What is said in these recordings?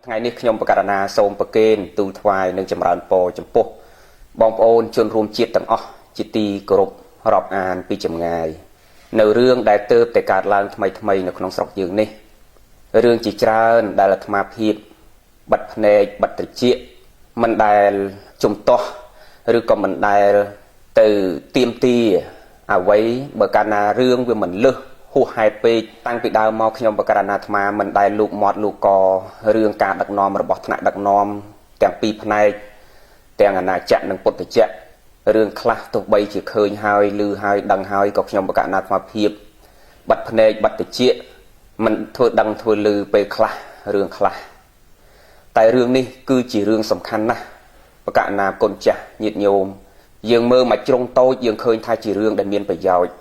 ថ្ងៃនេះខ្ញុំបកករណាសូមប្រគេនទូលថ្វាយនិងចម្រើនពរចំពោះបងប្អូនជនរួមជាតិទាំងអស់ជាទីគោរពរាប់អានពីចម្ងាយនៅរឿងដែលទើបតែកើតឡើងថ្មីនៅក្នុងស្រុកយើងនេះរឿងជាច្រើនដែលអាត្មាភាពបិទភ្នែកបិទត្រចៀកមិនដែលជំទាស់ឬក៏មិនដែលទៅទៀមទាអ្វីបើកាលណារឿងវាមិនលឹះហួសហេតុពេកតាំងពីដើមមកខ្ញុំបកករណាអាត្មាមិនដែលលូកមាត់លូកករឿងការដឹកនាំរបស់ថ្នាក់ដឹកនាំទាំងពីរផ្នែកទាំងអាណាចក្រនិងពុទ្ធចក្ររឿងខ្លះទោះបីជាឃើញហើយឮហើយដឹងហើយក៏ខ្ញុំបកករណាអាត្មាភាពបិទភ្នែកបិទត្រចៀកមិនធ្វើដឹងធ្វើឮពេលខ្លះរឿងខ្លះតែរឿងនេះគឺជារឿងសំខាន់ណាស់បកករណាគុណចាស់ញាតិញោមយើងមើលមកជ្រុងតូចយើងឃើញថាជារឿងដែលមានប្រយោជន៍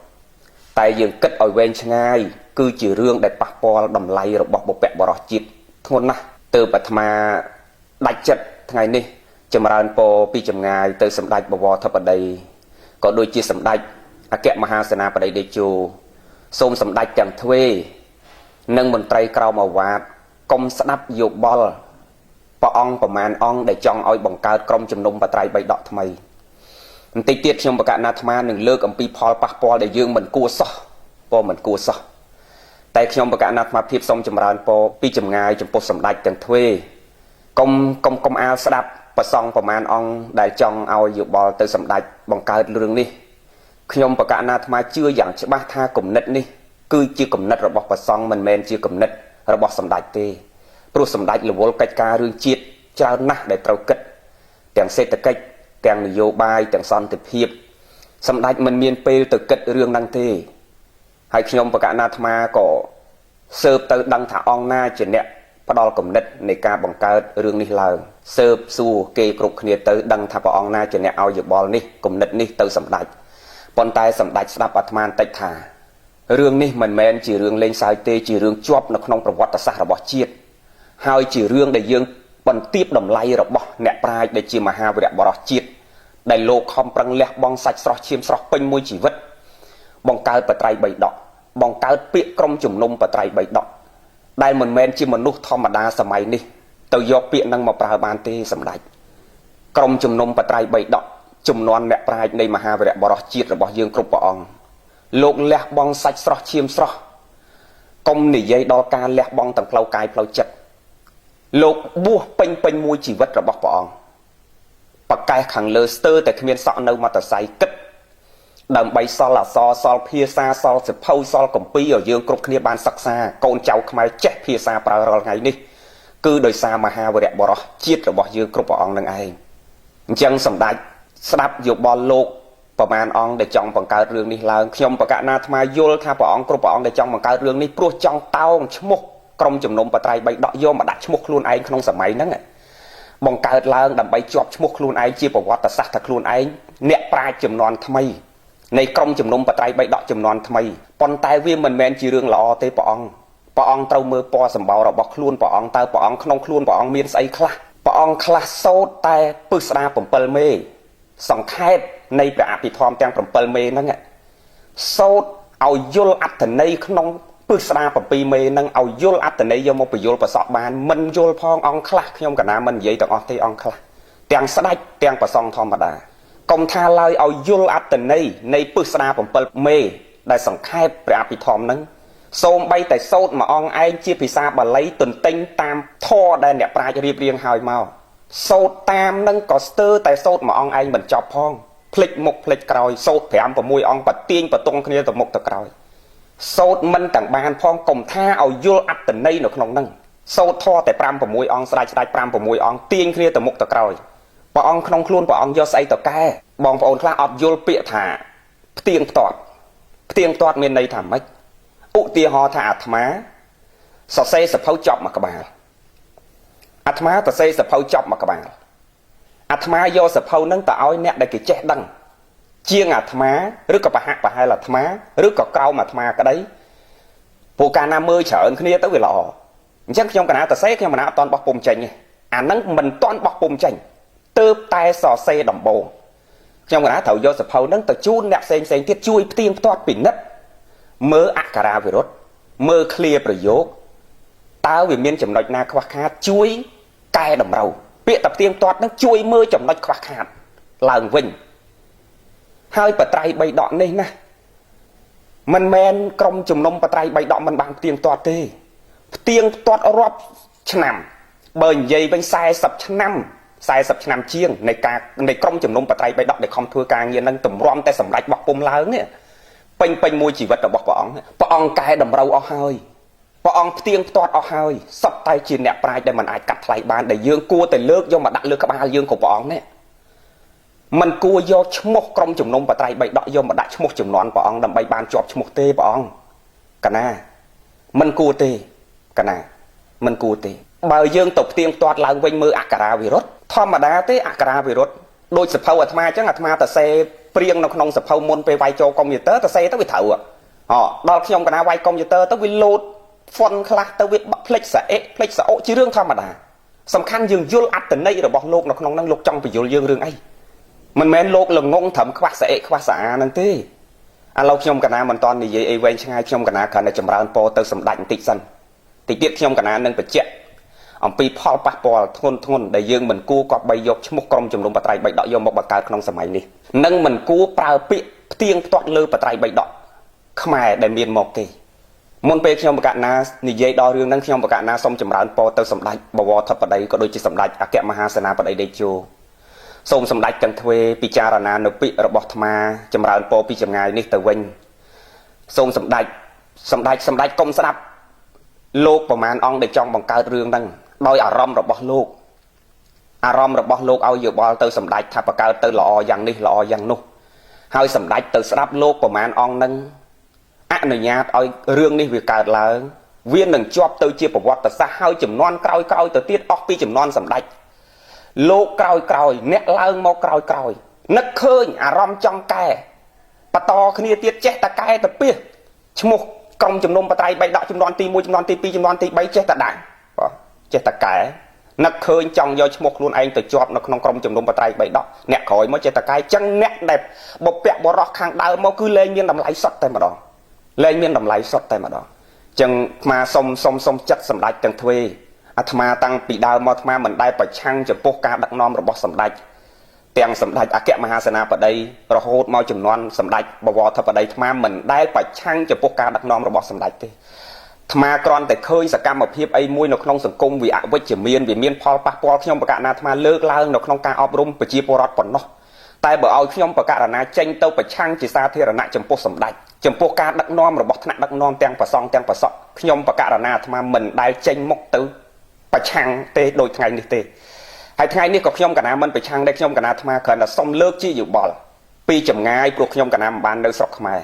តែយើងគិតឲ្យវែងឆ្ងាយគឺជារឿងដែលប៉ះពាល់តម្លៃរបស់បុព្វបុរសជាតិធ្ងន់ណាស់ទើបអាត្មាដាច់ចិត្តថ្ងៃនេះចម្រើនពរពីចម្ងាយទៅសម្ដេចបវរធិបតីក៏ដូចជាសម្ដេចអគ្គមហាសេនាបតីតេជោសូមសម្ដេចទាំងទ្វេនិងមន្ត្រីក្រមអាវ៉ាតកុំស្ដាប់យោបល់ព្រះអង្គប្រមាណអង្គដែលចង់ឲ្យបង្កើតក្រុមជំនុំបត្រៃបីដកថ្មីបន្តិចទៀតខ្ញុំបកករណាអាត្មានឹងលើកអំពីផលប៉ះពាល់ដែលយើងមិនគួរសោះមិនគួរសោះតែខ្ញុំបកករណាអាត្មាភាពសូមចម្រើនពរពីចម្ងាយចំពោះសម្ដេចទាំងទ្វេកុំអាលស្ដាប់ប្រសង់ប្រមាណអង្គដែលចង់ឲ្យយោបល់ទៅសម្ដេចបង្កើតរឿងនេះខ្ញុំបកករណាអាត្មាជឿយ៉ាងច្បាស់ថាគំនិតនេះគឺជាគំនិតរបស់ប្រសង់មិនមែនជាគំនិតរបស់សម្ដេចទេព្រោះសម្ដេចរវល់កិច្ចការរឿងជាតិច្រើនណាស់ដែលត្រូវគិតទាំងសេដ្ឋកិច្ចទាំងនយោបាយទាំងសន្តិភាពសម្ដេចមិនមានពេលទៅគិតរឿងហ្នឹងទេហើយខ្ញុំបកករណាអាត្មាក៏ស៊ើបទៅដឹងថាអង្គណាជាអ្នកផ្ដល់គំនិតនៃការបង្កើតរឿងនេះឡើងស៊ើបសួរគេគ្រប់គ្នាទៅដឹងថាព្រះអង្គណាជាអ្នកឲ្យយោបល់នេះគំនិតនេះទៅសម្ដេចប៉ុន្តែសម្ដេចស្ដាប់អាត្មាបន្តិចថារឿងនេះមិនមែនជារឿងលេងសើចទេជារឿងជាប់នៅក្នុងប្រវត្តិសាស្ត្ររបស់ជាតិហើយជារឿងដែលយើងបន្ទាបតម្លៃរបស់អ្នកប្រាជ្ញដែលជាមហាវីរបុរសជាតិដែលលោកខំប្រឹងលះបង់សាច់ស្រស់ឈាមស្រស់ពេញមួយជីវិតបង្កើតបត្រៃបីដកបង្កើតពាក្យក្រុមជំនុំបត្រៃបីដកដែលមិនមែនជាមនុស្សធម្មតាសម័យនេះទៅយកពាក្យនឹងមកប្រើបានទេសម្ដេចក្រុមជំនុំបត្រៃបីដកចំនួនអ្នកប្រាជ្ញនៃមហាវីរបុរសជាតិរបស់យើងគ្រប់ព្រះអង្គលោកលះបង់សាច់ស្រស់ឈាមស្រស់កុំនិយាយដល់ការលះបង់ទាំងផ្លូវកាយផ្លូវចិត្តលោកបួសពេញមួយជីវិតរបស់ព្រះអង្គប្រកែកខាងលើស្ទើរតែគ្មានសក់នៅមត្តស័យគិតដើម្បីសល់អក្សរសល់ភាសាសល់សិភៅសល់កម្ពីឲ្យយើងគ្រប់គ្នាបានសិក្សាកូនចៅខ្មែរចេះភាសាប្រើរាល់ថ្ងៃនេះគឺដោយសារមហាវីរបុរសជាតិរបស់យើងគ្រប់ព្រះអង្គនឹងឯងអញ្ចឹងសម្ដេចស្ដាប់យោបល់លោកប្រមាណអង្គដែលចង់បង្កើតរឿងនេះឡើងខ្ញុំបកករណាអាត្មាយល់ថាព្រះអង្គគ្រប់ព្រះអង្គដែលចង់បង្កើតរឿងនេះព្រោះចង់តោងឈ្មោះក្រុមជំនុំបត្រៃបីដកយកមកដាក់ឈ្មោះខ្លួនឯងក្នុងសម័យហ្នឹងបង្កើតឡើងដើម្បីជាប់ឈ្មោះខ្លួនឯងជាប្រវត្តិសាស្ត្រថាខ្លួនឯងអ្នកប្រាជ្ញចំនួនថ្មីនៃក្រុមជំនុំបត្រៃបីដកចំនួនថ្មីប៉ុន្តែវាមិនមែនជារឿងល្អទេព្រះអង្គត្រូវមើលពណ៌សម្បោររបស់ខ្លួនព្រះអង្គតើព្រះអង្គក្នុងខ្លួនព្រះអង្គមានស្អីខ្លះព្រះអង្គខ្លះសោតតែពឹស្ដា7មេសង្ខេបនៃព្រះអភិធម្មទាំង7មេហ្នឹងសោតឲ្យយល់អត្ថន័យក្នុងពឹស្ដា7មេហ្នឹងឲ្យយល់អត្ថន័យយកមកបញ្យល់ប្រសក់បានមិនយល់ផងអង្គខ្លះខ្ញុំកណាមិននិយាយទាំងអស់ទេអង្គខ្លះទាំងស្ដេចទាំងប្រសង់ធម្មតាកុំថាឡើយឲ្យយល់អត្ថន័យនៃពឹស្ដា7មេដែលសង្ខេបព្រះអភិធម្មហ្នឹងសូម្បីតែសូត្រមួយអង្គឯងជាភាសាបាលីទន្ទិញតាមធម៌ដែលអ្នកប្រាជ្ញរៀបរៀងហើយមកសូត្រតាមហ្នឹងក៏ស្ទើរតែសូត្រមួយអង្គឯងមិនចប់ផងភ្លេចមុខភ្លេចក្រោយសូត្រ5 6អង្គបទាញបទងគ្នាទៅមុខទៅក្រោយសូត្រមិនទាំងបានផងកុំថាឲ្យយល់អត្ថន័យនៅក្នុងហ្នឹងសូត្រធម៌តែ5 6អង្គស្ដេច5 6អង្គទាញគ្នាទៅមុខទៅក្រោយព្រះអង្គក្នុងខ្លួនព្រះអង្គយកស្អីទៅកែបងប្អូនខ្លះអត់យល់ពាក្យថាផ្ទៀងផ្ទាត់មានន័យថាម៉េចឧទាហរណ៍ថាអាត្មាសរសេរសភៅចប់មួយក្បាលអាត្មាសរសេរសភៅចប់មួយក្បាលអាត្មាយកសភៅហ្នឹងទៅឲ្យអ្នកដែលគេចេះដឹងជាងអាត្មាឬក៏ប្រហែលអាត្មាឬក៏ក្រោមអាត្មាក្តីព្រោះកាលណាមើលច្រើនគ្នាទៅវាល្អអញ្ចឹងខ្ញុំកណាសរសេរខ្ញុំមិនអត់តន់បោះពុំចេញទេអាហ្នឹងមិនតន់បោះពុំចេញទើបតែសរសេរដំបូងខ្ញុំកណាត្រូវយកសភៅហ្នឹងទៅជូនអ្នកផ្សេងទៀតជួយផ្ទៀងផ្ទាត់ពិនិត្យមើលអក្ខរាវិរុទ្ធមើលឃ្លាប្រយោគតើវាមានចំណុចណាខ្វះខាតជួយ កែតម្រូវពាក្យតាផ្ទៀងទាត់នឹងជួយមើលចំណុចខ្វះខាតឡើងវិញហើយបត្រៃបីដកនេះណាមិនមែនក្រុមជំនុំបត្រៃបីដកមិនបានផ្ទៀងទាត់ទេផ្ទៀងទាត់រាប់ឆ្នាំបើនិយាយវិញ40ឆ្នាំជាងនៃក្រុមជំនុំបត្រៃបីដកដែលខំធ្វើការងារនឹងតម្រាំតែសម្រេចបោះពុំឡើងនេះពេញមួយជីវិតរបស់ព្រះអង្គកែតម្រូវអស់ហើយព្រះអង្គផ្ទៀងផ្ទាត់អស់ហើយសពតែជាអ្នកប្រាជ្ញដែលមិនអាចកាត់ថ្លៃបានដែលយើងគួរតែលើកយកមកដាក់លើក្បាលយើងcủaព្រះអង្គនេះមិនគួរយកឈ្មោះក្រុមជំនុំបត្រៃបីដកយកមកដាក់ឈ្មោះចំនួនព្រះអង្គដើម្បីបានជាប់ឈ្មោះទេព្រះអង្គកណាមិនគួរទេកណាមិនគួរទេបើយើងទៅផ្ទៀងផ្ទាត់ឡើងវិញមើលអក្ខរាវិរុទ្ធធម្មតាទេអក្ខរាវិរុទ្ធដូចសភៅអាត្មាអញ្ចឹងអាត្មាតសេព្រៀងនៅក្នុងសភៅមុនពេលវាយចូលកុំព្យូទ័រតសេទៅវាត្រូវដល់ខ្ញុំកណាវាយកុំព្យូទ័រទៅវាលោតហ្វុនខ្លះទៅវាផ្លេចសាអេផ្លេចសាអូជារឿងធម្មតាសំខាន់យើងយល់អត្តន័យរបស់លោកនៅក្នុងហ្នឹងលោកចង់បញ្យល់យើងរឿងអីមិនមែនលោកល្ងងត្រឹមខ្វះសាអេខ្វះសាអាហ្នឹងទេឥឡូវខ្ញុំកណាមិនតន់និយាយអីវែងឆ្ងាយខ្ញុំកណាគ្រាន់តែចម្រើនពរទៅសម្ដេចបន្តិចសិនតិចទៀតខ្ញុំកណានឹងបញ្ជាក់អំពីផលប៉ះពាល់ធ្ងន់ដែលយើងមិនគួរគប្បីយកឈ្មោះក្រុមជំនុំបត្រៃបីដកយកមកបង្កើតក្នុងសម័យនេះនិងមិនគួរប្រើពាក្យផ្ទៀងផ្ទាត់លើបត្រៃបីដកខ្មែរដែលមានមកទេមុនពេលខ្ញុំបកណានិយាយដល់រឿងហ្នឹងខ្ញុំបកណាសូមចម្រើនពរទៅសម្ដេចបវរធិបតីក៏ដូចជាសម្ដេចអគ្គមហាសេនាបតីតេជោសូមសម្ដេចទាំងទ្វេពិចារណានៅពាក្យរបស់អាត្មាចម្រើនពរពីចម្ងាយនេះទៅវិញសូមសម្ដេចកុំស្ដាប់លោកប្រមាណអង្គដែលចង់បង្កើតរឿងហ្នឹងដោយអារម្មណ៍របស់លោកឲ្យយោបល់ទៅសម្ដេចថាបង្កើតទៅល្អយ៉ាងនេះល្អយ៉ាងនោះហើយសម្ដេចទៅស្ដាប់លោកប្រមាណអង្គហ្នឹងអនុញ្ញាតឲ្យរឿងនេះវាកើតឡើងវានឹងជាប់ទៅជាប្រវត្តិសាស្ត្រហើយចំនួនក្រោយទៅទៀតអស់ពីចំនួនសម្ដេចលោកក្រោយអ្នកឡើងមកក្រោយនឹកឃើញអារម្មណ៍ចង់កែបន្តគ្នាទៀតចេះតែកែទៅពីឈ្មោះក្រុមជំនុំបត្រៃបីដកចំនួនទី1ចំនួនទី2ចំនួនទី3ចេះតែដាក់ចេះតែកែនឹកឃើញចង់យកឈ្មោះខ្លួនឯងទៅជាប់នៅក្នុងក្រុមជំនុំបត្រៃបីដកអ្នកក្រោយមកចេះតែកែចឹងអ្នកដែលបពៈបរោះខាងដើមមកគឺលែងមានតម្លៃសុទ្ធតែម្ដងចឹងអាត្មាសុំចិត្តសម្ដេចទាំងទ្វេអាត្មាតាំងពីដើមមកអាត្មាមិនដែលប្រឆាំងចំពោះការដឹកនាំរបស់សម្ដេចទាំងសម្ដេចអគ្គមហាសេនាបតីរហូតមកចំនួនសម្ដេចបវរធិបតីអាត្មាមិនដែលប្រឆាំងចំពោះការដឹកនាំរបស់សម្ដេចទេអាត្មាគ្រាន់តែឃើញសកម្មភាពអីមួយនៅក្នុងសង្គមវាអវិជ្ជមានវាមានផលប៉ះពាល់ខ្ញុំបកណាអាត្មាលើកឡើងនៅក្នុងការអប់រំប្រជាពលរដ្ឋប៉ុណ្ណោះតែបើឲ្យខ្ញុំបកណាចេញទៅប្រឆាំងជាសាធារណៈចំពោះសម្ដេចចំពោះការដឹកនាំរបស់ថ្នាក់ដឹកនាំទាំងប្រសង់ទាំងប្រសក់ខ្ញុំបកណាអាត្មាមិនដែលចេញមុខទៅប្រឆាំងទេដូចថ្ងៃនេះទេហើយថ្ងៃនេះក៏ខ្ញុំកណាមិនប្រឆាំងដែរខ្ញុំកណាអាត្មាគ្រាន់តែសុំលើកជាយោបល់ពីចម្ងាយព្រោះខ្ញុំកណាមិនបាននៅស្រុកខ្មែរ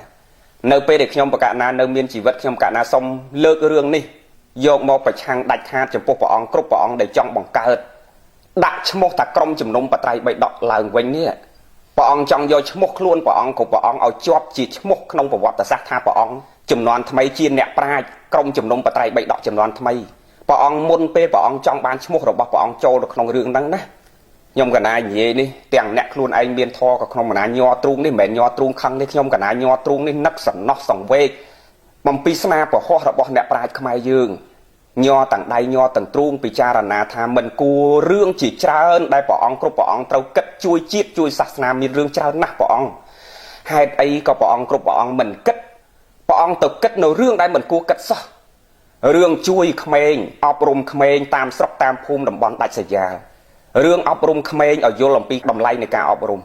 នៅពេលដែលខ្ញុំបកណានៅមានជីវិតខ្ញុំកណាសុំលើករឿងនេះយកមកប្រឆាំងដាច់ខាតចំពោះព្រះអង្គគ្រប់ព្រះអង្គដែលចង់បង្កើតដាក់ឈ្មោះថាក្រុមជំនុំបត្រៃបីដកឡើងវិញនេះព្រះអង្គចង់យកឈ្មោះខ្លួនព្រះអង្គគ្រប់ព្រះអង្គឲ្យជាប់ជាឈ្មោះក្នុងប្រវត្តិសាស្ត្រថាព្រះអង្គចំនួនថ្មីជាអ្នកប្រាជ្ញក្រុមជំនុំបត្រៃបីដកចំនួនថ្មីព្រះអង្គមុនពេលព្រះអង្គចង់បានឈ្មោះរបស់ព្រះអង្គចូលនៅក្នុងរឿងហ្នឹងណាខ្ញុំកណានិយាយនេះទាំងអ្នកខ្លួនឯងមានធរក៏ក្នុងកណាញ័រទ្រូងនេះមិនមែនញ័រទ្រូងខឹងនេះខ្ញុំកណាញ័រទ្រូងនេះនឹកសំណោះសង្វេគបំពីស្នាប្រហោះរបស់អ្នកប្រាជ្ញខ្មែរយើងញ័រទាំងដៃញ័រទាំងទ្រូងពិចារណាថាមិនគួររឿងជាច្រើនដែលព្រះអង្គគ្រប់ព្រះអង្គត្រូវគិតជួយជាតិជួយសាសនាមានរឿងច្រើនណាស់ព្រះអង្គហេតុអីក៏ព្រះអង្គគ្រប់ព្រះអង្គមិនគិតព្រះអង្គទៅគិតនៅរឿងដែលមិនគួរគិតសោះរឿងជួយក្មេងអប់រំក្មេងតាមស្រុកតាមភូមិតំបន់ដាច់ស្រយាលរឿងអប់រំក្មេងឲ្យយល់អំពីតម្លៃនៃការអប់រំ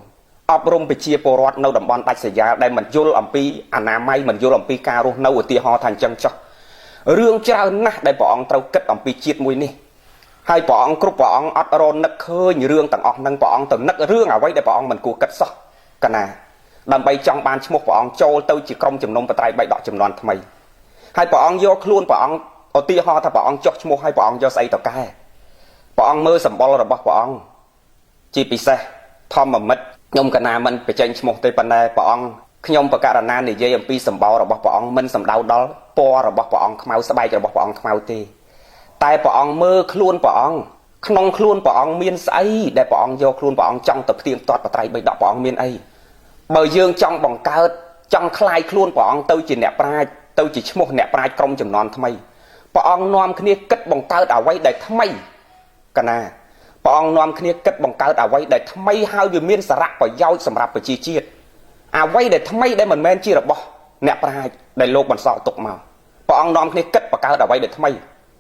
ប្រជាពលរដ្ឋនៅតំបន់ដាច់ស្រយាលដែលមិនយល់អំពីអនាម័យមិនយល់អំពីការរស់នៅឧទាហរណ៍ថាអញ្ចឹងចុះរឿងច្រើនណាស់ដែលព្រះអង្គត្រូវគិតអំពីជាតិមួយនេះហើយព្រះអង្គគ្រប់ព្រះអង្គអត់រនឹកឃើញរឿងទាំងអស់ហ្នឹងព្រះអង្គទៅនឹករឿងអ្វីដែលព្រះអង្គមិនគួរគិតសោះកណាដើម្បីចង់បានឈ្មោះព្រះអង្គចូលទៅជាក្រុមជំនុំបត្រៃបីដកចំនួនថ្មីហើយព្រះអង្គយកខ្លួនព្រះអង្គឧទាហរណ៍ថាព្រះអង្គចុះឈ្មោះហើយព្រះអង្គយកស្អីទៅកែព្រះអង្គមើលសម្បុររបស់ព្រះអង្គជាពិសេសធម្មមិត្តខ្ញុំកណាមិនបញ្ចេញឈ្មោះទេប៉ុន្តែព្រះអង្គខ្ញុំបកករណានិយាយអំពីសម្បោររបស់ព្រះអង្គមិនសំដៅដល់ពណ៌របស់ព្រះអង្គខ្មៅស្បែករបស់ព្រះអង្គខ្មៅទេតែព្រះអង្គមើលខ្លួនព្រះអង្គក្នុងខ្លួនព្រះអង្គមានស្អីដែលព្រះអង្គយកខ្លួនព្រះអង្គចង់ទៅផ្ទៀងផ្ទាត់បត្រៃបីដកព្រះអង្គមានអីបើយើងចង់បង្កើតចង់คลายខ្លួនព្រះអង្គទៅជាអ្នកប្រាជ្ញទៅជាឈ្មោះអ្នកប្រាជ្ញក្រុមចំនួនថ្មីព្រះអង្គនាំគ្នាគិតបង្កើតអ្វីដែលថ្មី កណាព្រះអង្គនាំគ្នាគិតបង្កើតអ្វីដែលថ្មីហើយវាមានសារៈប្រយោជន៍សម្រាប់ប្រជាជាតិអ្វីដែលថ្មីដែលមិនមែនជារបស់អ្នកប្រាជ្ញដែលលោកបន្សល់ទុកមកព្រះអង្គនាំគ្នាគិតបង្កើតអ្វីដែលថ្ម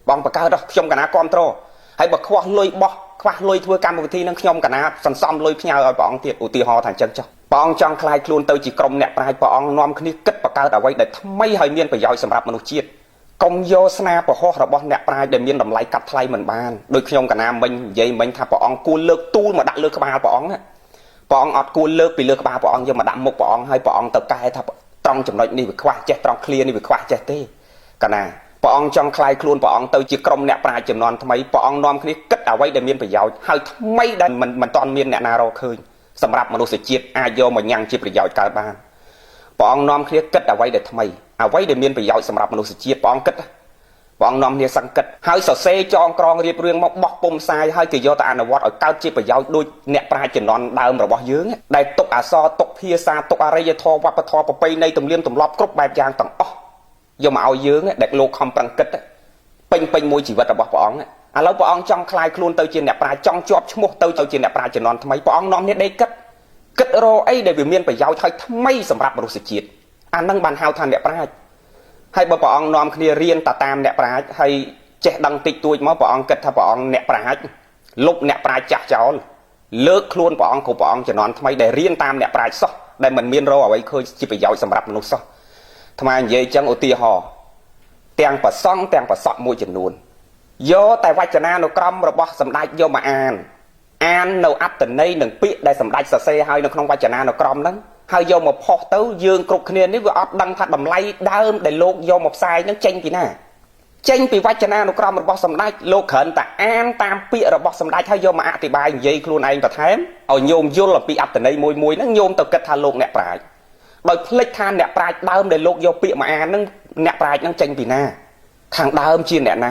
ីបងបង្កើតខ្ញុំកណាគ្រប់គ្រងហើយបើខ្វះលុយបោះខ្វះលុយធ្វើកម្មវិធីនឹងខ្ញុំកណាសន្សំលុយផ្ញើឲ្យព្រះអង្គទៀតឧទាហរណ៍ថាអញ្ចឹងចុះព្រះអង្គចង់ខ្លាយខ្លួនទៅជាក្រុមអ្នកប្រាជ្ញព្រះអង្គនាំគ្នាគិតបង្កើតអ្វីដែលថ្មីហើយមានប្រយោជន៍សម្រាប់មនុស្សជាតិកុំយកស្នាពហុសរបស់អ្នកប្រាជ្ញដែលមានតម្លៃកាត់ថ្លៃមិនបានដោយខ្ញុំកណាមិញនិយាយមិញថាព្រះអង្គគួរលើកទូលមកដាក់លើក្បាលព្រះអង្គព្រះអង្គអត់គួរលើកពីលើក្បាលព្រះអង្គយកមកដាក់មុខព្រះអង្គហើយព្រះអង្គទៅកែថាត្រង់ចំណុចនេះវាខ្វះចេះត្រង់ឃ្លានេះវាខ្វះចេះទេកណាព្រះអង្គចង់ខ្លាយខ្លួនព្រះអង្គទៅជាក្រុមអ្នកប្រាជ្ញចំនួនថ្មីព្រះអង្គនាំគ្នាគិតអ្វីដែលមានប្រយោជន៍ហើយថ្មីដែលមិនទាន់មានអ្នកណារកឃើញសម្រាប់មនុស្សជាតិអាចយកមកញ៉ាំងជាប្រយោជន៍កើតបានព្រះអង្គនាំគ្នាគិតអ្វីដែលថ្មីអ្វីដែលមានប្រយោជន៍សម្រាប់មនុស្សជាតិព្រះអង្គគិតព្រះអង្គនាំគ្នាសង្កត់ហើយសរសេរចងក្រងរៀបរៀងមកបោះពុំផ្សាយហើយគេយកទៅអនុវត្តឲ្យកើតជាប្រយោជន៍ដូចអ្នកប្រាជ្ញជំនាន់ដើមរបស់យើងដែលទុកអក្សរទុកភាសាទុកអរិយធម៌វប្បធម៌ប្រពៃណីទំនៀមទម្លាប់គ្រប់បែបយ៉ាងទាំងអស់យកមកឲ្យយើងដែលលោកខំប្រឹងគិតពេញមួយជីវិតរបស់ព្រះអង្គឥឡូវព្រះអង្គចង់ខ្លាយខ្លួនទៅជាអ្នកប្រាជ្ញចង់ជាប់ឈ្មោះទៅជាអ្នកប្រាជ្ញជំនាន់ថ្មីព្រះអង្គនាំគ្នាដេកគិតរកអីដែលវាមានប្រយោជន៍ហើយថ្មីសម្រាប់មនុស្សជាតិអានឹងបានហៅថាអ្នកប្រាជ្ញហើយបើព្រះអង្គនាំគ្នារៀនតាមអ្នកប្រាជ្ញហើយចេះដឹងតិចតួចមកព្រះអង្គគិតថាព្រះអង្គអ្នកប្រាជ្ញលុបអ្នកប្រាជ្ញចាស់ចោលលើកខ្លួនព្រះអង្គគ្រប់ព្រះអង្គជំនាន់ថ្មីដែលរៀនតាមអ្នកប្រាជ្ញសោះដែលមិនមានរកអ្វីឃើញជាប្រយោជន៍សម្រាប់មនុស្សសោះថ្មនិយាយចឹងឧទាហរណ៍ទាំងប្រសង់ទាំងប្រសក់មួយចំនួនយកតែវចនានុក្រមរបស់សម្ដេចយកមកអាននៅអត្តន័យនិងពាក្យដែលសម្ដេចសរសេរឲ្យនៅក្នុងវចនានុក្រមហ្នឹងហើយយកមកផុសទៅយើងគ្រប់គ្នានេះវាអត់ដឹងថាតម្លៃដើមដែលលោកយកមកផ្សាយហ្នឹងចេញពីណាចេញពីវចនានុក្រមរបស់សម្ដេចលោកគ្រាន់តែអានតាមពាក្យរបស់សម្ដេចហើយយកមកអធិប្បាយនិយាយខ្លួនឯងបន្ថែមឲ្យញោមយល់អំពីអត្តន័យមួយហ្នឹងញោមទៅគិតថាលោកអ្នកប្រាជ្ញដោយភ្លេចថាអ្នកប្រាជ្ញដើមដែលលោកយកពាក្យមកអានហ្នឹងអ្នកប្រាជ្ញហ្នឹងចេញពីណាខាងដើមជាអ្នកណ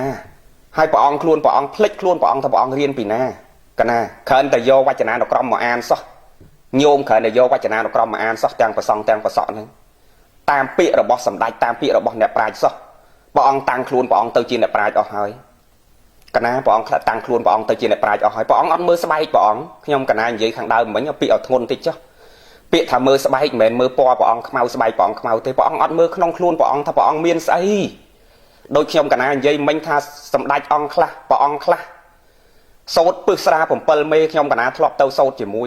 ាហើយព្រះអង្គខ្លួនព្រះអង្គភ្លេចខ្លួនព្រះអង្គថាព្រះអង្គរៀនពីណាកណាគ្រាន់តែយកវចនានុក្រមមកអានសោះញោមគ្រាន់តែយកវចនានុក្រមមកអានសោះទាំងប្រសង់ទាំងប្រសក់ហ្នឹងតាមពាក្យរបស់សម្ដេចតាមពាក្យរបស់អ្នកប្រាជ្ញសោះព្រះអង្គតាំងខ្លួនព្រះអង្គទៅជាអ្នកប្រាជ្ញអស់ហើយកណាព្រះអង្គតាំងខ្លួនព្រះអង្គទៅជាអ្នកប្រាជ្ញអស់ហើយព្រះអង្គអត់មើលស្បែកព្រះអង្គខ្ញុំកណានិយាយខាងដើមមិញពាក្យឲ្យធ្ងន់តិចចុះពាក្យថាមើលស្បែកមិនមែនមើលពណ៌ព្រះអង្គខ្មៅស្បែកព្រះអង្គខ្មៅទេព្រះអង្គអត់មើលក្នុងខ្លួនព្រះអង្គថាព្រះអង្គមានស្អីដូចខ្ញុំកណានិយាយមិញថាសម្ដេចអង្គខ្លះព្រះអង្គខ្លះសោតពឹសស្រា7មេខ្ញុំកណាធ្លាប់ទៅសោតជាមួយ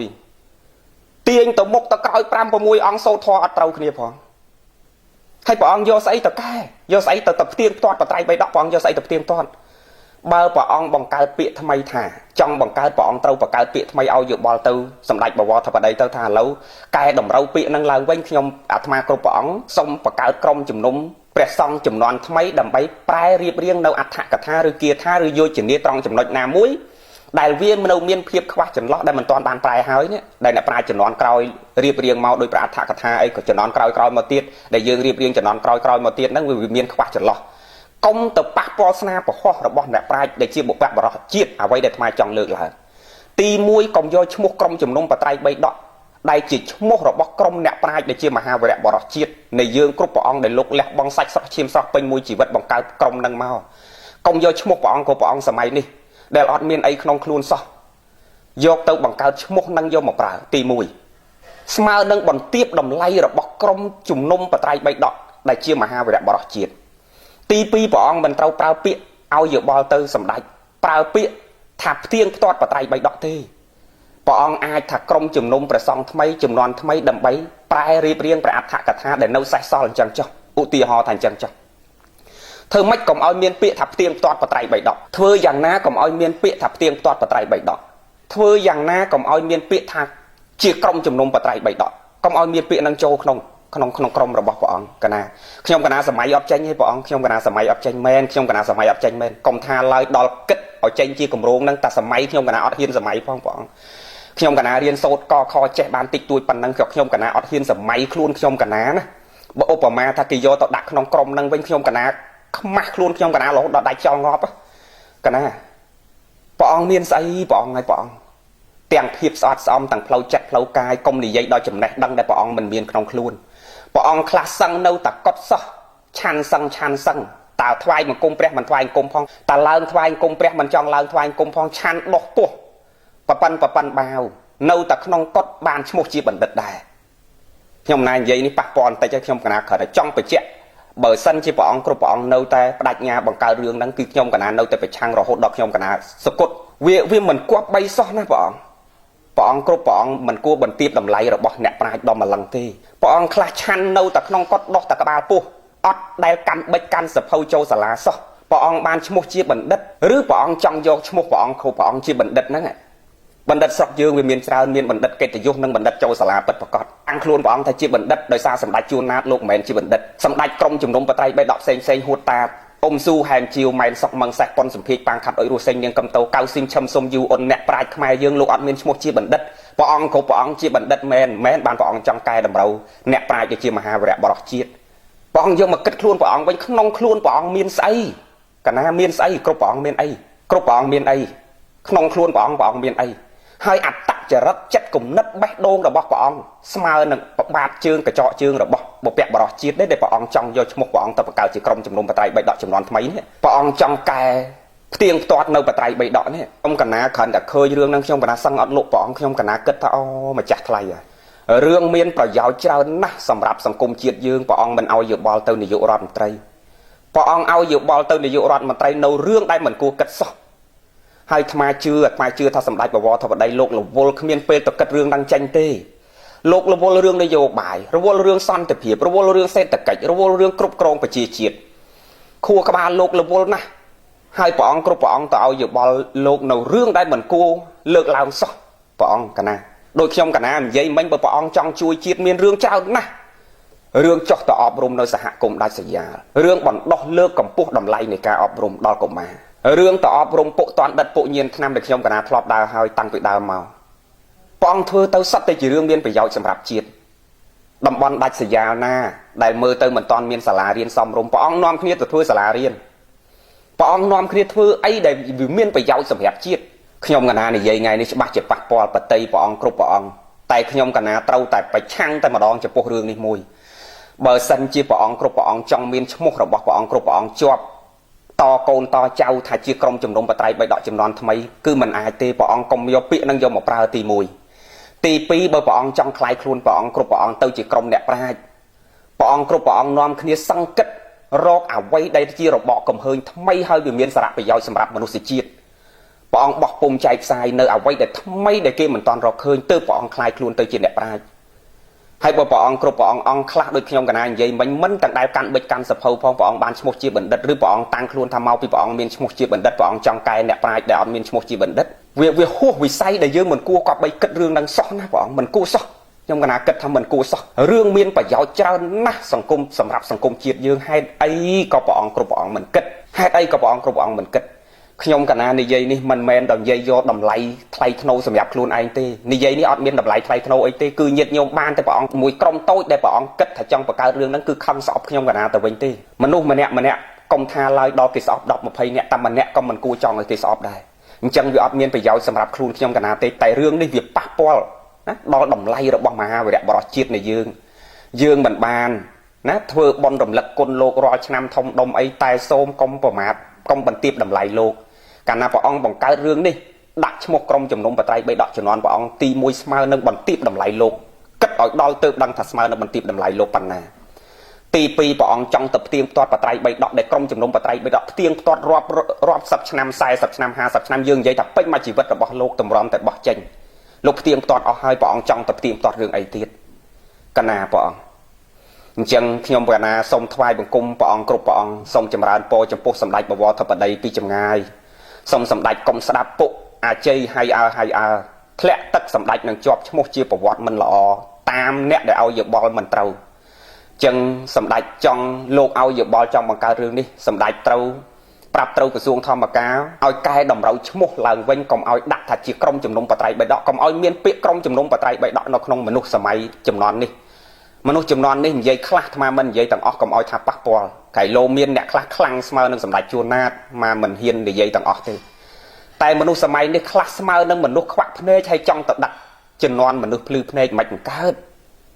ទាញទៅមុខទៅក្រោយ5 6អង្គសោតធေါ်អត់ត្រូវគ្នាផងហើយព្រះអង្គយកស្អីទៅកែយកស្អីទៅផ្ទៀងផ្ទាត់បត្រៃបីដកព្រះអង្គយកស្អីទៅផ្ទៀងផ្ទាត់បើព្រះអង្គបង្កើតពាក្យថ្មីថាចង់បង្កើតព្រះអង្គត្រូវបង្កើតពាក្យថ្មីឲ្យយោបល់ទៅសម្ដេចបវរធិបតីទៅថាឥឡូវកែតម្រូវពាក្យនឹងឡើងវិញខ្ញុំអាត្មាគ្រប់ព្រះអង្គសូមបង្កើតក្រុមជំនុំព្រះសង្ឃចំនួនថ្មីដើម្បីប្រែរៀបរៀងនៅអត្ថកថាឬគាថាឬយោជនាត្រង់ចំណុចណាមួយដែលវានៅមានភាពខ្វះចន្លោះដែលមិនទាន់បានប្រែហើយនេះដែលអ្នកប្រាជ្ញចំនួនក្រោយរៀបរៀងមកដោយប្រអត្ថកថាអីក៏ចំនួនក្រោយមកទៀតដែលយើងរៀបរៀងចំនួនក្រោយមកទៀតហ្នឹងវាមានខ្វះចន្លោះកុំទៅប៉ះពាល់ស្នាពហុសរបស់អ្នកប្រាជ្ញដែលជាបុព្វបុរសជាតិអ្វីដែលអាត្មាចង់លើកឡើងទី1កុំយកឈ្មោះក្រុមជំនុំបត្រៃបីដកដែលជាឈ្មោះរបស់ក្រុមអ្នកប្រាជ្ញដែលជាមហាវីរៈបរិសជាតិនៃយើងគ្រប់ព្រះអង្គដែលលោកលះបង់សាច់ស្រស់ឈាមស្រស់ពេញមួយជីវិតបង្កើតក្រុមនឹងមកកុំយកឈ្មោះព្រះអង្គក៏ព្រះអង្គសម័យនេះដែលអត់មានអីក្នុងខ្លួនសោះយកទៅបង្កើតឈ្មោះនឹងយកមកប្រើទី1ស្មើនឹងបន្ទាបតម្លៃរបស់ក្រុមជំនុំបត្រៃបីដកដែលជាមហាវីរៈបរិសជាតិទី2ព្រះអង្គមិនត្រូវប្រើពាក្យឲ្យយោបល់ទៅសម្ដេចប្រើពាក្យថាផ្ទៀងផ្ទាត់បត្រៃបីដកទេព្រះអង្គអាចថាក្រុមជំនុំព្រះសង្ឃថ្មីចំនួនថ្មីដើម្បីប្រែរៀបរៀងព្រះអត្ថកថាដែលនៅសេសសល់អញ្ចឹងចុះឧទាហរណ៍ថាអញ្ចឹងចុះធ្វើម៉េចកុំឲ្យមានពាក្យថាផ្ទៀងផ្ទាត់បត្រៃបីដកធ្វើយ៉ាងណាកុំឲ្យមានពាក្យថាផ្ទៀងផ្ទាត់បត្រៃបីដកធ្វើយ៉ាងណាកុំឲ្យមានពាក្យថាជាក្រុមជំនុំបត្រៃបីដកកុំឲ្យមានពាក្យនឹងចូលក្នុងក្រុមរបស់ព្រះអង្គកណាខ្ញុំកណាសម័យអត់ចេញទេព្រះអង្គខ្ញុំកណាសម័យអត់ចេញមែនខ្ញុំកណាសម័យអត់ចេញមែនកុំថាឡើយដល់គិតឲ្យចេញជាគម្រោងនឹងតែសម័យខ្ញុំកណាអត់ហ៊ានសម័យផងព្រះអង្គខ្ញុំកណារៀនសូត្រកខចេះបានតិចតួចប៉ុណ្ណឹងខ្ញុំកណាអត់ហ៊ានសម័យខ្លួនខ្ញុំកណាណាបើឧបមាថាគេយកទៅដាក់ក្នុងក្រុមនឹងវិញខ្ញុំកណាខ្មាស់ខ្លួនខ្ញុំកណារហូតដល់ដាច់ចោលងាប់កណាព្រះអង្គមានស្អីព្រះអង្គហើយព្រះអង្គទាំងភាពស្អត់ស្អំទាំងផ្លូវចិត្តផ្លូវកាយកុំនិយាយដល់ចំណេះដឹងដែលព្រះអង្គមិនមានក្នុងខ្លួនព្រះអង្គខ្លះសឹងនៅតែកត់សោះឆាន់សឹង ตาថ្វាយបង្គំព្រះមិនថ្វាយបង្គំផងតាឡើងថ្វាយបង្គំព្រះមិនចង់ឡើងថ្វាយបង្គំផងឆាន់ដោះពោះប៉ប៉ិនបាវនៅតែក្នុងកុដបានឈ្មោះជាបណ្ឌិតដែរខ្ញុំណានិយាយនេះប៉ះពាល់បន្តិចឲ្យខ្ញុំកណាគ្រាន់តែចង់បញ្ជាក់បើសិនជាព្រះអង្គគ្រប់ព្រះអង្គនៅតែបដិញ្ញាបង្កើតរឿងហ្នឹងគឺខ្ញុំកណានៅតែប្រឆាំងរហូតដល់ខ្ញុំកណាសគុតវាមិនគប់បីសោះណាព្រះអង្គគ្រប់ព្រះអង្គមិនគួរបន្ទាបតម្លៃរបស់អ្នកប្រាជ្ញដ៏ម្លឹងទេព្រះអង្គខ្លះឆាន់នៅតែក្នុងកុដដោះតែក្បាលពោះអត់ដែលកាន់បិចកាន់សភៅចូលសាលាសោះព្រះអង្គបានឈ្មោះជាបណ្ឌិតឬព្រះអង្គចង់យកឈ្មោះព្រះអង្គគ្រូព្រះអង្គជាបណ្ឌិតហ្នឹងបណ្ឌិតស្រុកយើងវាមានច្រើនមានបណ្ឌិតកិត្តិយសនិងបណ្ឌិតចូលសាលាពិតប្រាកដអង្គខ្លួនព្រះអង្គថាជាបណ្ឌិតដោយសារសម្ដេចជួនណាតលោកមិនមែនជាបណ្ឌិតសម្ដេចក្រុមជំនុំបត្រៃបេដកផ្សេងហួតតាអ៊ុំស៊ូហែមជីវម៉ែនសុកមឹងសេះប៉ុនសំភាជប៉ាងខាត់អុយរស់សេងនាងកំតោកៅស៊ីមឈឹមសុំយូអ៊ុនអ្នកប្រាជ្ញខ្មែរយើងលោកអត់មានឈ្មោះជាបណ្ឌិតព្រះអង្គគ្រប់ព្រះអង្គជាបណ្ឌិតមែនបានព្រះអង្គចង់កែតម្រូវអ្នកប្រាជ្ញជាមហាវីរៈបរិសុទ្ធជាតិព្រះអង្គយកមកគិតខ្លួនព្រះអង្គវិញក្នុងខ្លួនព្រះអង្គមានស្អីកណាមានស្អីគ្រប់ព្រះអង្គមានអីគ្រប់ព្រះអង្គមានអីក្នុងខ្លួនព្រះអង្គមានអីហើយអត្តចរិតចិត្តគំនិតបេះដូងរបស់ព្រះអង្គស្មើនឹងប្របាទជើងកញ្ចក់ជើងរបស់បុព្វបរិសុទ្ធជាតិដែលព្រះអង្គចង់យកឈ្មោះព្រះអង្គទៅបង្កើតជាក្រុមជំនុំបត្រៃបៃដកចំនួនថ្មីនេះព្រះអង្គចង់កែផ្ទៀងផ្ទាត់នៅបត្រៃបៃដកនេះខ្ញុំកណាគ្រាន់តែឃើញរឿងហ្នឹងខ្ញុំកណាសឹងអត់លោកព្រះអង្គខ្ញុំកណាគិតថាអូម្ចាស់ថ្លៃរឿងមានប្រយោជន៍ច្រើនណាស់សម្រាប់សង្គមជាតិយើងព្រះអង្គមិនអោយយោបល់ទៅនាយករដ្ឋមន្ត្រីព្រះអង្គឲ្យយោបល់ទៅនាយករដ្ឋមន្ត្រីនៅរឿងដែលមិនគួរគិតសោះហើយអាត្មាជឿថាសម្ដេចបវរធិបតីលោករវល់គ្មានពេលទៅគិតរឿងហ្នឹងចេញទេលោករវល់រឿងនយោបាយរវល់រឿងសន្តិភាពរវល់រឿងសេដ្ឋកិច្ចរវល់រឿងគ្រប់គ្រងប្រជាជាតិខួរក្បាលលោករវល់ណាស់ហើយព្រះអង្គគ្រប់ព្រះអង្គទៅឲ្យយោបល់លោកនៅរឿងដែលមិនគួរលើកឡើងសោះព្រះអង្គកណាដូចខ្ញុំកណានិយាយមិញបើព្រះអង្គចង់ជួយជាតិមានរឿងច្រើនណាស់រឿងចោះទៅអប់រំនៅសហគមន៍ដាច់ស្រយាលរឿងបណ្ដោះលើកកម្ពស់តម្លៃនៃការអប់រំដល់កុមាររឿងទៅអប់រំពុកតាន់ដិតពុកញៀនឆ្នាំដែលខ្ញុំកណាធ្លាប់ដើរហើយតាំងពីដើមមកព្រះអង្គធ្វើទៅសត្វតែជារឿងមានប្រយោជន៍សម្រាប់ជាតិតំបន់ដាច់ស្រយាលណាដែលមើលទៅមិនតាន់មានសាលារៀនសមរម្យព្រះអង្គនាំគ្នាទៅធ្វើសាលារៀនព្រះអង្គនាំគ្នាធ្វើអីដែលវាមានប្រយោជន៍សម្រាប់ជាតិខ្ញុំកណានិយាយថ្ងៃនេះច្បាស់ជាប៉ះពាល់បតីព្រះអង្គគ្រប់ព្រះអង្គតែខ្ញុំកណាត្រូវតែប្រឆាំងតែម្ដងចំពោះរឿងនេះមួយបើសិនជាព្រះអង្គគ្រប់ព្រះអង្គចង់មានឈ្មោះរបស់ព្រះអង្គគ្រប់ព្រះអង្គជាប់តកូនតចៅថាជាក្រុមជំនុំបត្រៃបៃដកចំនួនថ្មីគឺមិនអាចទេព្រះអង្គកុំយកពាក្យនឹងយកមកប្រើទី1ទី2បើព្រះអង្គចង់คลายខ្លួនព្រះអង្គគ្រប់ព្រះអង្គទៅជាក្រុមអ្នកប្រាជ្ញព្រះអង្គគ្រប់ព្រះអង្គនាំគ្នាសង្កត់រកអ្វីដែលជារបបកំហើញថ្មីហើយវាមានសារៈប្រយោជន៍សម្រាប់មនុស្សជាតិព្រះអង្គបោះពុំចែកផ្សាយនៅអ្វីដែលថ្មីដែលគេមិនទាន់រកឃើញទើបព្រះអង្គคลายខ្លួនទៅជាអ្នកប្រាជ្ញហើយបើព្រះអង្គគ្រប់ព្រះអង្គខ្លះដូចខ្ញុំកណានិយាយមិញមិនទាំងដែលកាន់បិចកាន់សភៅផងព្រះអង្គបានឈ្មោះជាបណ្ឌិតឬព្រះអង្គតាំងខ្លួនថាមកពីព្រះអង្គមានឈ្មោះជាបណ្ឌិតព្រះអង្គចង់កែអ្នកប្រាជ្ញដែលអត់មានឈ្មោះជាបណ្ឌិតវាហួសវិស័យដែលយើងមិនគួរគប្បីគិតរឿងនឹងសោះណាព្រះអង្គមិនគួរសោះខ្ញុំកណាគិតថាមិនគួរសោះរឿងមានប្រយោជន៍ច្រើនណាស់សង្គមសម្រាប់សង្គមជាតិយើងហេតុអីក៏ព្រះអង្គគ្រប់ព្រះអង្គមិនគិតហេតុអីក៏ព្រះអង្គគ្រប់ព្រះអង្គមិនគិតខ្ញុំកណានិយាយនេះមិនមែនដល់និយាយយកតម្លៃថ្លៃថ្នូរសម្រាប់ខ្លួនឯងទេនិយាយនេះអត់មានតម្លៃថ្លៃថ្នូរអីទេគឺញាតិញោមបានតែព្រះអង្គមួយក្រុមតូចដែលព្រះអង្គគិតថាចង់បង្កើតរឿងហ្នឹងគឺខំស្អប់ខ្ញុំកណាទៅវិញទេមនុស្សម្នាក់កុំថាឡើយដល់គេស្អប់10 20នាក់តែម្នាក់ក៏មិនគួរចង់ឲ្យគេស្អប់ដែរអញ្ចឹងវាអត់មានប្រយោជន៍សម្រាប់ខ្លួនខ្ញុំកណាទេតែរឿងនេះវាប៉ះពាល់ណាដល់តម្លៃរបស់មហាវីរៈបរិសុទ្ធជាតិនៃយើងមិនបានណាធ្វើបន់រំលឹកគុណលោករាល់ឆ្នាំធំដុំអីតែសូមកុំប្រមាថកុំបន្ទាបតម្លៃលោកកាលណាព្រះអង្គបង្កើតរឿងនេះដាក់ឈ្មោះក្រុមជំនុំបត្រៃបៃដកចំនួនព្រះអង្គទី1ស្មើនឹងបន្ទាបតម្លៃលោកគិតឲ្យដល់ទៅដឹងថាស្មើនឹងបន្ទាបតម្លៃលោកប៉ុណ្ណាទី2ព្រះអង្គចង់ទៅផ្ទៀងផ្ទាត់បត្រៃបៃដកដែលក្រុមជំនុំបត្រៃបៃដកផ្ទៀងផ្ទាត់រាប់សិបឆ្នាំ40ឆ្នាំ50ឆ្នាំយើងនិយាយថាពេញមួយជីវិតរបស់លោកតម្រាំតែបោះចេញលោកផ្ទៀងផ្ទាត់អស់ហើយព្រះអង្គចង់ទៅផ្ទៀងផ្ទាត់រឿងអីទៀតកណាព្រះអង្គអញ្ចឹងខ្ញុំកណាសូមថ្វាយបង្គំព្រះអង្គគ្រប់ព្រះអង្គសូមចម្រើនពរចំពោះសម្ដេចបវរធិបតីពីចម្ងាយសូមសម្ដេចកុំស្ដាប់ពុកអាជ័យហើយធ្លាក់ទឹកសម្ដេចនឹងជាប់ឈ្មោះជាប្រវត្តិមិនល្អតាមអ្នកដែលឲ្យយោបល់មិនត្រូវអញ្ចឹងសម្ដេចចង់លោកឲ្យយោបល់ចង់បង្កើតរឿងនេះសម្ដេចត្រូវប្រាប់ត្រូវក្រសួងធម្មការឲ្យកែតម្រូវឈ្មោះឡើងវិញកុំឲ្យដាក់ថាជាក្រុមជំនុំបត្រៃបៃដកកុំឲ្យមានពាក្យក្រុមជំនុំបត្រៃបៃដកនៅក្នុងមនុស្សសម័យចំនួននេះមនុស្សចំនួននេះនិយាយខ្លះអាត្មាមិននិយាយទាំងអស់កុំឲ្យថាប៉ះពាល់កែលោមានអ្នកខ្លះខ្លាំងស្មើនឹងសម្ដេចជួនណាតមកមិនហ៊ាននិយាយទាំងអស់ទេតែមនុស្សសម័យនេះខ្លះស្មើនឹងមនុស្សខ្វាក់ភ្នែកហើយចង់ទៅដាក់ចំនួនមនុស្សភ្លឺភ្នែកមិនកើត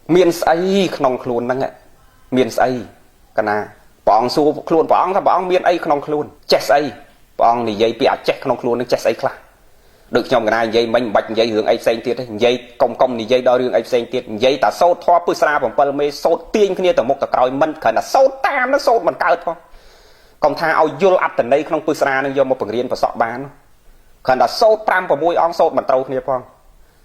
មានស្អីក្នុងខ្លួនហ្នឹងមានស្អីកណា ព្រះអង្គសួរខ្លួនព្រះអង្គថាព្រះអង្គមានអីក្នុងខ្លួនចេះស្អីព្រះអង្គនិយាយពីអាចេះក្នុងខ្លួននឹងចេះស្អីខ្លះដូចខ្ញុំកណានិយាយមិញមិនបាច់និយាយរឿងអីផ្សេងទៀតទេនិយាយកុំនិយាយដល់រឿងអីផ្សេងទៀតនិយាយតែសូត្រធម៌ពុទ្ធសាសនា7មេសូត្រទាញគ្នាទៅមុខទៅក្រោយមិនគ្រាន់តែសូត្រតាមនោះសូត្រមិនកើតផងកុំថាឲ្យយល់អត្តន័យក្នុងពុទ្ធសាសនានឹងយកមកបង្រៀនប្រសក់បានគ្រាន់តែសូត្រ5 6អង្គសូត្រមិនត្រូវគ្នាផ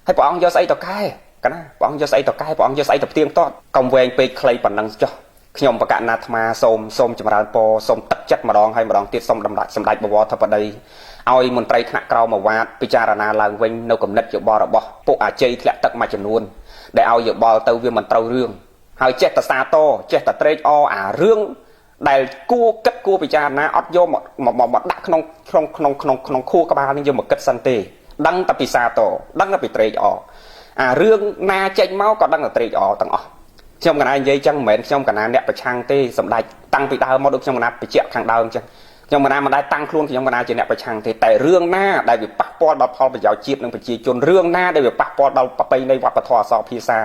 ងហើយព្រះអង្គយកស្អីទៅកែកណាព្រះអង្គយកស្អីទៅកែព្រះអង្គយកស្អីទៅផ្ទៀងផ្ទាត់កុំវែងពេកខ្លីប៉ុណ្ណឹងចុះខ្ញុំបកណាអាត្មាសូមចម្រើនពរសូមទឹកចិត្តម្ដងហើយម្ដងទៀតសូមសម្ដេចបវរធិបតីឲ្យមន្ត្រីថ្នាក់ក្រោមអាវ៉ាតពិចារណាឡើងវិញនៅគំនិតយោបល់របស់ពួកអាជ័យធ្លាក់ទឹកមួយចំនួនដែលឲ្យយោបល់ទៅវាមិនត្រូវរឿងហើយចេះតែសាទរចេះតែត្រេកអរអារឿងដែលគួរគិតគួរពិចារណាអត់យកមកដាក់ក្នុងខួរក្បាលនឹងយកមកគិតសិនទេដឹងតែពីសាទរដឹងតែពីត្រេកអរអារឿងណាចេញមកក៏ដឹងតែត្រេកអរទាំងអស់ខ្ញុំកណានិយាយចឹងមិនមែនខ្ញុំកណាអ្នកប្រឆាំងទេសម្ដេចតាំងពីដើមមកដូចខ្ញុំកណាបញ្ជាក់ខាងដើមចឹងខ្ញុំកណាមិនដែលតាំងខ្លួនខ្ញុំកណាជាអ្នកប្រឆាំងទេតែរឿងណាដែលវាប៉ះពាល់ដល់ផលប្រយោជន៍ជាតិនិងប្រជាជនរឿងណាដែលវាប៉ះពាល់ដល់ប្រពៃណីវប្បធម៌អក្សរភាសា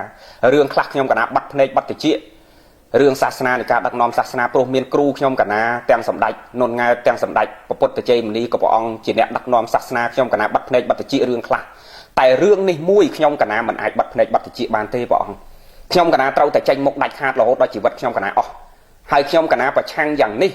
រឿងខ្លះខ្ញុំកណាបាត់ភ្នែកបាត់តិចរឿងសាសនានៃការដឹកនាំសាសនាព្រោះមានគ្រូខ្ញុំកណាទាំងសម្ដេចនុនង៉ែទាំងសម្ដេចពុទ្ធជ័យមុនីក៏ព្រះអង្គជាអ្នកដឹកនាំសាសនាខ្ញុំកណាបាត់ភ្នែកបាត់តិចរឿងខ្លះតែរឿងនេះមួយខ្ញុំកណាមិនអាចបាត់ភ្នែកបាត់តិចបានទេព្រះអង្គខ្ញុំកណាត្រូវតែចេញមុខដាច់ខាតរហូតដល់ជីវិតខ្ញុំកណាអស់ហើយខ្ញុំកណាប្រឆាំងយ៉ាងនេ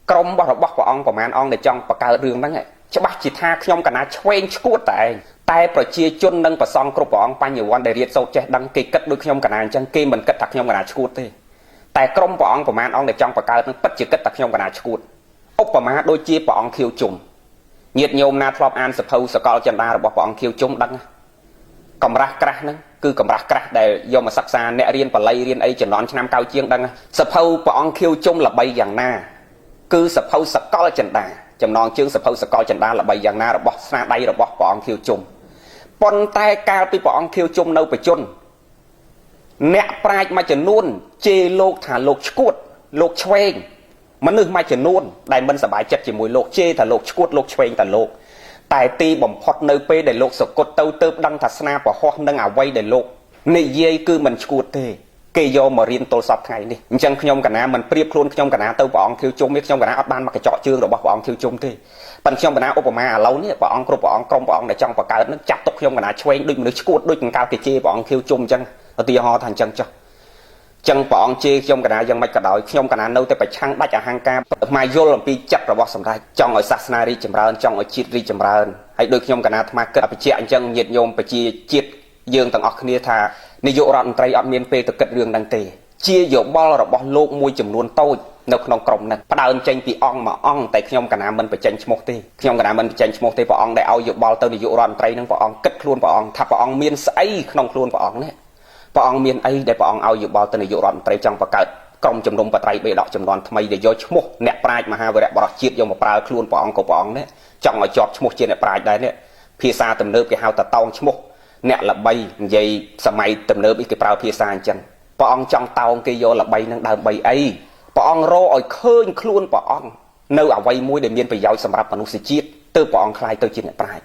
ះក្រុមរបស់ព្រះអង្គប្រមាណអង្គដែលចង់បង្កើតរឿងហ្នឹងច្បាស់ជាថាខ្ញុំកណាឆ្វេងឆ្កួតតែប្រជាជននិងប្រសង់គ្រប់ព្រះអង្គបញ្ញវន្តដែលរៀនសូត្រចេះដឹងគេគិតដូចខ្ញុំកណាអញ្ចឹងគេមិនគិតថាខ្ញុំកណាឆ្កួតទេតែក្រុមព្រះអង្គប្រមាណអង្គដែលចង់បង្កើតហ្នឹងពិតជាគិតថាខ្ញុំកណាឆ្កួតឧបមាដូចជាព្រះអង្គខៀវជុំញាតិញោមណាធ្លាប់អានសភៅសកលចិន្តារបស់ព្រះអង្គខៀវជុំដឹងកម្រាស់ក្រាស់ហ្នឹងគឺកម្រាស់ក្រាស់ដែលយកមកសិក្សាអ្នករៀនបល័យរៀនអីចំនួនឆ្នាំកៅជាងដឹងសភៅព្រះអង្គខៀវជុំល្បីយ៉ាងណាគឺសភៅសកលចិន្តាចំណងជើងសភៅសកលចិន្តាល្បីយ៉ាងណារបស់ស្នាដៃរបស់ព្រះអង្គខៀវជុំប៉ុន្តែកាលពីព្រះអង្គខៀវជុំនៅបច្ចុប្បន្នអ្នកប្រាជ្ញមួយចំនួនជេរលោកថាលោកឆ្កួតលោកឆ្វេងមនុស្សមួយចំនួនដែលមិនសប្បាយចិត្តជាមួយលោកជេរថាលោកឆ្កួតលោកឆ្វេងតែលោកតែទីបំផុតនៅពេលដែលលោកសកុតទៅដឹងថាស្នាប្រហោះនឹងអ្វីដែលលោកនិយាយគឺមិនឆ្កួតទេគេយកមករៀនទល់សពថ្ងៃនេះអញ្ចឹងខ្ញុំកណាមិនប្រៀបខ្លួនខ្ញុំកណាទៅព្រះអង្គខៀវជុំនេះខ្ញុំកណាអត់បានមកកញ្ចក់ជើងរបស់ព្រះអង្គខៀវជុំទេប៉ុន្តែខ្ញុំកណាឧបមាឥឡូវនេះព្រះអង្គគ្រប់ព្រះអង្គក្រុមព្រះអង្គដែលចង់បង្កើតនឹងចាត់ទុកខ្ញុំកណាឆ្វេងដូចមនុស្សឆ្កួតដូចកង្កាលគេជេរព្រះអង្គខៀវជុំអញ្ចឹងឧទាហរណ៍ថាអញ្ចឹងចុះចឹងព្រះអង្គជេរខ្ញុំកណាយ៉ាងម៉េចក៏ដោយខ្ញុំកណានៅតែប្រឆាំងដាច់អហង្ការមកយល់អំពីចិត្តរបស់សម្ដេចចង់ឲ្យសាសនារីកចម្រើនចង់ឲ្យជាតិរីកចម្រើនហើយដូចខ្ញុំកណាអាត្មាគិតអភិជាអញ្ចឹងញាតិញោមប្រជាជាតិយើងទាំងអស់គ្នាថានាយករដ្ឋមន្ត្រីអត់មានពេលទៅគិតរឿងហ្នឹងទេជាយោបល់របស់លោកមួយចំនួនតូចនៅក្នុងក្រុមហ្នឹងផ្ដើមចេញពីអង្គមួយអង្គតែខ្ញុំកណាមិនបញ្ចេញឈ្មោះទេខ្ញុំកណាមិនបញ្ចេញឈ្មោះទេព្រះអង្គដែលឲ្យយោបល់ទៅនាយករដ្ឋមន្ត្រីហ្នឹងព្រះអង្គគិតខ្លួនព្រះអង្គថាព្រះអង្គមានស្អីក្នុងខ្លួនព្រះអង្គនេះព្រះអង្គមានអីដែលព្រះអង្គឲ្យយោបល់ទៅនាយករដ្ឋមន្ត្រីចង់បង្កើតក្រុមជំនុំបត្រៃបេដកចំនួនថ្មីដែលយកឈ្មោះអ្នកប្រាជ្ញមហាវីរៈបរិសជាតិយកមកប្រើខ្លួនព្រះអង្គក៏ព្រះអង្គនេះចង់ឲ្យជាប់ឈ្មោះជាអ្នកប្រាជ្ញដែរនេះភាសាទំនើបគេហៅថាតោងឈ្មោះអ្នកល្បីនិយាយសម័យទំនើបគេប្រើភាសាអញ្ចឹងព្រះអង្គចង់តោងគេយកល្បីនឹងដើម្បីអីព្រះអង្គរកឲ្យឃើញខ្លួនព្រះអង្គនៅអ្វីមួយដែលមានប្រយោជន៍សម្រាប់មនុស្សជាតិទើបព្រះអង្គខ្លាយទៅជាអ្នកប្រាជ្ញ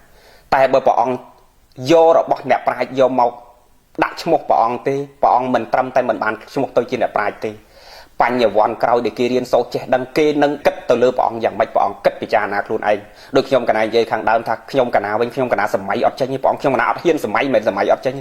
តែបើព្រះអង្គយករបស់អ្នកប្រាជ្ញយកមកដាក់ឈ្មោះព្រះអង្គទេព្រះអង្គមិនត្រឹមតែមិនបានឈ្មោះទៅជាអ្នកប្រាជ្ញទេបញ្ញវន្តក្រោយដែលគេរៀនសូត្រចេះដឹងគេនឹងគិតទៅលើព្រះអង្គយ៉ាងម៉េចព្រះអង្គគិតពិចារណាខ្លួនឯងដូចខ្ញុំកណានិយាយខាងដើមថាខ្ញុំកណាវិញខ្ញុំកណាសម័យអត់ចេញទេព្រះអង្គខ្ញុំកណាអត់ហ៊ានសម័យមិនសម័យអត់ចេញ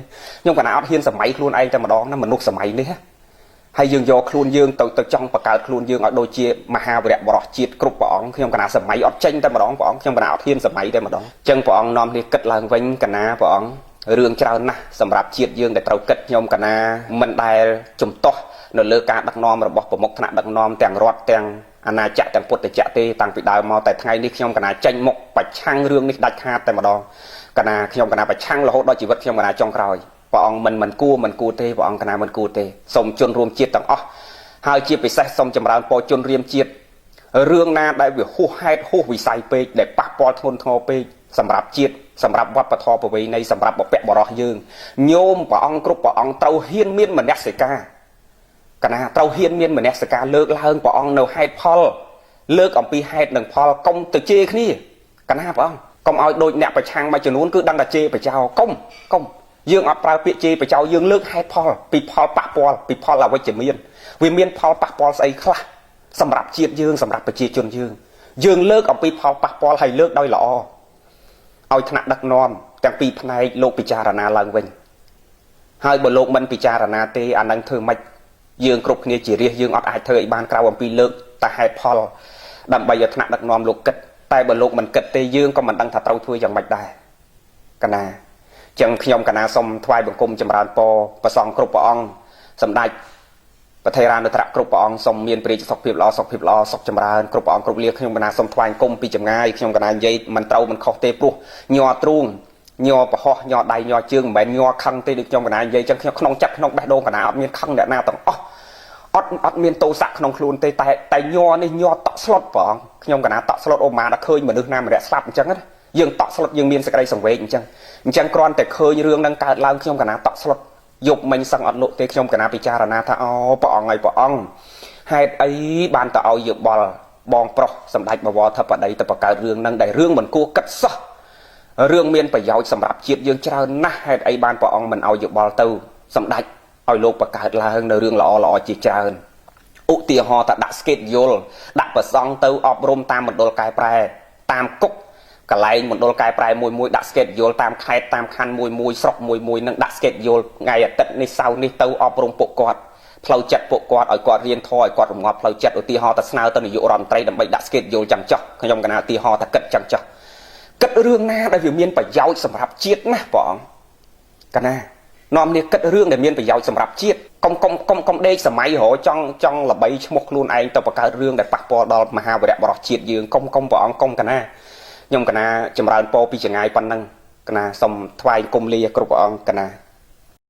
ខ្ញុំកណាអត់ហ៊ានសម័យខ្លួនឯងតែម្ដងណាមនុស្សសម័យនេះហើយយើងយកខ្លួនយើងទៅចង់បង្កើតខ្លួនយើងឲ្យដូចជាមហាវីរៈបរិសជាតិគ្រប់ព្រះអង្គខ្ញុំកណាសម័យអត់ចេញតែម្ដងព្រះអង្គខ្ញុំកណាអត់ហ៊ានសម័យតែម្ដងអញ្ចឹងព្រះអង្គនាំគ្នាគិតឡើងវិញកណាព្រះអង្គរឿងច្រើនណាស់សម្រាប់ជាតិយើងដែលត្រូវគិតខ្ញុំកណាមិនដែលជំទាស់នៅលើការដឹកនាំរបស់ប្រមុខថ្នាក់ដឹកនាំទាំងរដ្ឋទាំងអាណាចក្រទាំងពុទ្ធចក្រទេតាំងពីដើមមកតែថ្ងៃនេះខ្ញុំកណាចេញមុខប្រឆាំងរឿងនេះដាច់ខាតតែម្ដងកណាខ្ញុំកណាប្រឆាំងរហូតដល់ជីវិតខ្ញុំកណាចុងក្រោយព្រះអង្គមិនគួរទេព្រះអង្គកណាមិនគួរទេសូមជនរួមជាតិទាំងអស់ហើយជាពិសេសសូមចម្រើនពរជនរៀមជាតិរឿងណាដែលវាហួសហេតុហួសវិស័យពេកដែលប៉ះពាល់ធ្ងន់ធ្ងរពេកសម្រាប់ជាតិសម្រាប់វប្បធម៌ប្រវេណីសម្រាប់បុព្វបុរសយើងញោមព្រះអង្គគ្រប់ព្រះអង្គត្រូវហ៊ានមានមនសិការកណាត្រូវហ៊ានមានមនសិការលើកឡើងព្រះអង្គនៅហេតុផលលើកអំពីហេតុនិងផលកុំទៅជេរគ្នាកណាព្រះអង្គកុំឲ្យដូចអ្នកប្រឆាំងមួយចំនួនគឺដឹងតែជេរបចោកុំយើងអត់ប្រើពាក្យជេរបចោយើងលើកហេតុផលពីផលប៉ះពាល់ពីផលអវិជ្ជមានវាមានផលប៉ះពាល់ស្អីខ្លះ សម្រាប់ជាតិយើងសម្រាប់ប្រជាជនយើងលើកអំពីផលប៉ះពាល់ឲ្យលើកដោយល្អឲ្យថ្នាក់ដឹកនាំទាំងពីរផ្នែកលោកពិចារណាឡើងវិញហើយបើលោកមិនពិចារណាទេអានឹងធ្វើម៉េចយើងគ្រប់គ្នាជារាជយើងអត់អាចធ្វើឲ្យបានក្រៅអំពីលើកតែហេតុផលដើម្បីឲ្យថ្នាក់ដឹកនាំលោកគិតតែបើលោកមិនគិតទេយើងក៏មិនដឹងថាត្រូវធ្វើយ៉ាងម៉េចដែរកណាចឹងខ្ញុំកណាសូមថ្វាយបង្គំចម្រើនពរព្រះសង្ឃគ្រប់ព្រះអង្គសម្ដេចប្រធារានុត្តរគ្រប់ព្រះអង្គសូមមានព្រះរាជសុខភាពល្អសុខចម្រើនគ្រប់ព្រះអង្គគ្រប់លាខ្ញុំកណាសូមថ្វាយបង្គំពីចម្ងាយខ្ញុំកណានិយាយមិនត្រូវមិនខុសទេព្រោះញ័រទ្រូងញ័រប្រហោះញ័រដៃញ័រជើងមិនមែនញ័រខឹងទេដូចខ្ញុំកណានិយាយចឹងខ្ញុំក្នុងចិត្តក្នុងបេះដូងកណាអត់មានខឹងអ្នកណាទាំងអស់អត់មានទោសៈក្នុងខ្លួនទេតែញ័រនេះញ័រតក់ស្លុតព្រះអង្គខ្ញុំកណាតក់ស្លុតអូម៉ាដល់ឃើញមនុស្សណាម្នាក់ស្លាប់អញ្ចឹងណាយើងតក់ស្លុតយើងមានសេចក្តីសង្វេគអញ្ចឹងគ្រាន់តែឃើញរឿងនឹងកើតឡើងខ្ញុំកណាតក់ស្លុតយប់មិញសឹងអត់លក់ទេខ្ញុំកណាពិចារណាថាអូព្រះអង្គហើយព្រះអង្គហេតុអីបានទៅឲ្យយោបល់បងប្រុសសម្ដេចបវរធិបតីទៅបង្កើតរឿងនឹងដែលរឿងមិនគួរគិតសោះរឿងមានប្រយោជន៍សម្រាប់ជាតិយើងច្រើនណាស់ហេតុអីបានព្រះអង្គមិនឲ្យយោបល់ទៅសម្ដេចឲ្យលោកបង្កើតឡើងនៅរឿងល្អជាច្រើនឧទាហរណ៍ថាដាក់ស្កេតយល់ដាក់ប្រសង់ទៅអប់រំតាមមណ្ឌលកែប្រែតាមគុកកន្លែងមណ្ឌលកែប្រែមួយដាក់ស្កេតយល់តាមខេត្តតាមខណ្ឌមួយស្រុកមួយនឹងដាក់ស្កេតយល់ថ្ងៃអាទិត្យនេះសៅរ៍នេះទៅអប់រំពួកគាត់ផ្លូវចិត្តពួកគាត់ឲ្យគាត់រៀនធម៌ឲ្យគាត់រងាប់ផ្លូវចិត្តឧទាហរណ៍ថាស្នើទៅនាយករដ្ឋមន្ត្រីដើម្បីដាក់ស្កេតយល់ចាំចោះខ្ញុំកណាឧទាហរណ៍ថាគិតចាំចោះគិតរឿងណាដែលវាមានប្រយោជន៍សម្រាប់ជាតិណាព្រះអង្គកណានាំនេះគិតរឿងដែលមានប្រយោជន៍សម្រាប់ជាតិកុំដេកសម័យរហចង់ល្បីឈ្មោះខ្លួនឯងទៅបង្កើតរឿងដែលប៉ះពាល់ដល់មហាវីរៈបរិសុទ្ធជាតិយើងកុំព្រះអង្គកុំកណាខ្ញុំកណាចម្រើនពរពីចងាយប៉ុណ្ណឹងកណាសូមថ្វាយគុំលាគ្រប់ព្រះអង្គកណា